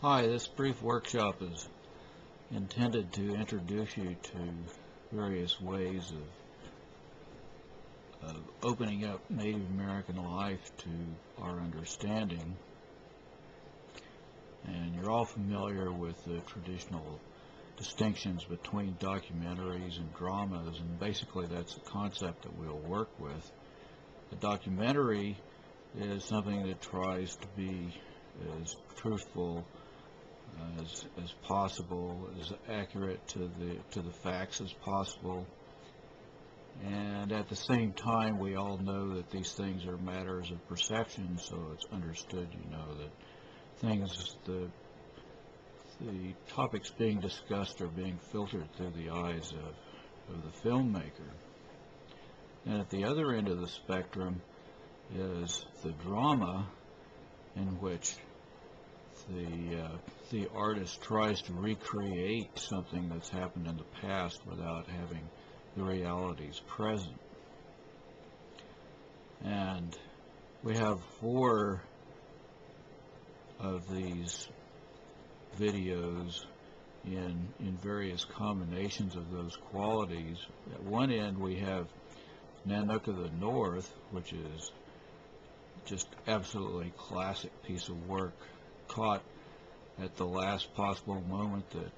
Hi, this brief workshop is intended to introduce you to various ways of opening up Native American life to our understanding. And you're all familiar with the traditional distinctions between documentaries and dramas, and basically that's the concept that we'll work with. A documentary is something that tries to be as truthful as possible, as accurate to the facts as possible, and at the same time we all know that these things are matters of perception, so it's understood, that things, the topics being discussed are being filtered through the eyes of the filmmaker. And at the other end of the spectrum is the drama, in which the artist tries to recreate something that's happened in the past without having the realities present. And we have 4 of these videos in various combinations of those qualities. At one end we have Nanook of the North, which is just absolutely classic piece of work, caught at the last possible moment that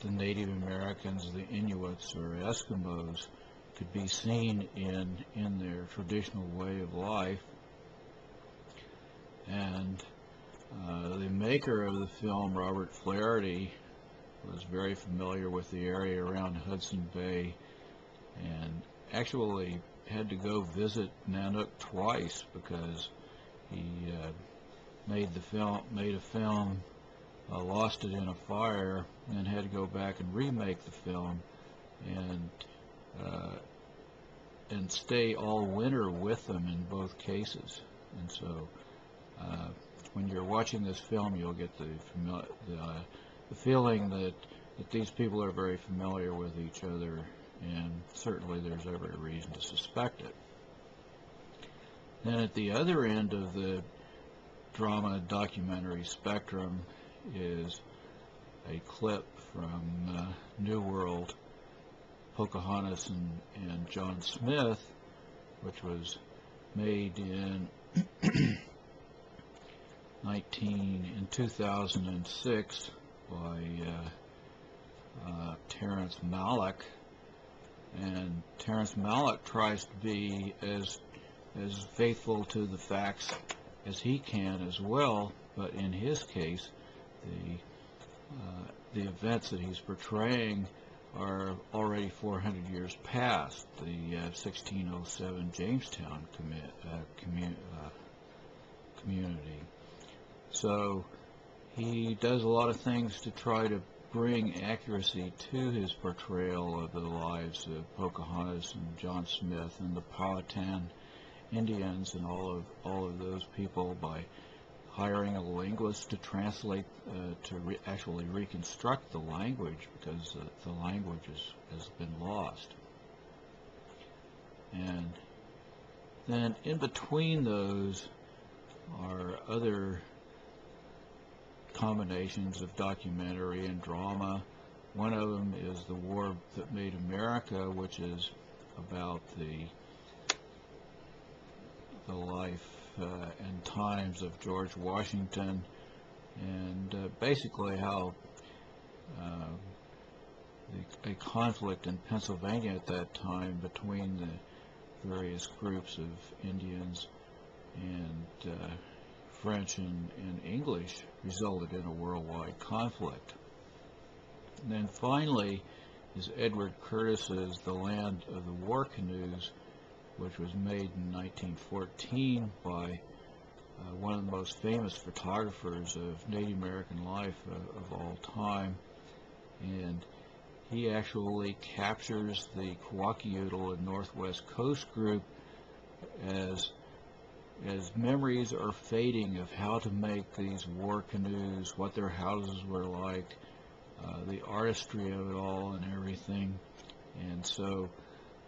the Native Americans, the Inuits or Eskimos, could be seen in their traditional way of life. And the maker of the film, Robert Flaherty, was very familiar with the area around Hudson Bay, and actually had to go visit Nanook twice because he made a film, lost it in a fire, and then had to go back and remake the film and stay all winter with them in both cases. And so when you're watching this film, you'll get the feeling that these people are very familiar with each other, and certainly there's every reason to suspect it. Then at the other end of the drama documentary spectrum is a clip from New World, Pocahontas and John Smith, which was made in 2006 by Terrence Malick. And Terrence Malick tries to be as faithful to the facts as he can as well, but in his case, the events that he's portraying are already 400 years past the 1607 Jamestown community. So he does a lot of things to try to bring accuracy to his portrayal of the lives of Pocahontas and John Smith and the Powhatan Indians and all of those people, by hiring a linguist to translate, actually reconstruct the language, because the language has been lost. And then in between those are other combinations of documentary and drama. One of them is The War That Made America, which is about the life and times of George Washington, and basically how a conflict in Pennsylvania at that time between the various groups of Indians and French and English resulted in a worldwide conflict. And then finally is Edward Curtis's The Land of the War Canoes, which was made in 1914 by one of the most famous photographers of Native American life of all time. And he actually captures the Kwakiutl and Northwest Coast group as memories are fading of how to make these war canoes, what their houses were like, the artistry of it all and everything. And so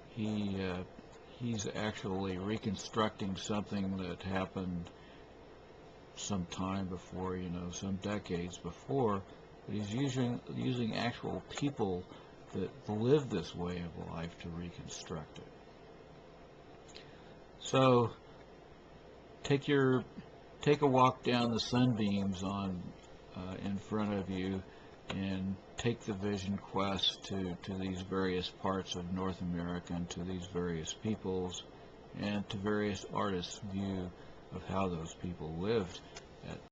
he's actually reconstructing something that happened some time before, some decades before, but he's using actual people that live this way of life to reconstruct it. So take a walk down the sunbeams in front of you, and take the vision quest to these various parts of North America, and to these various peoples, and to various artists' view of how those people lived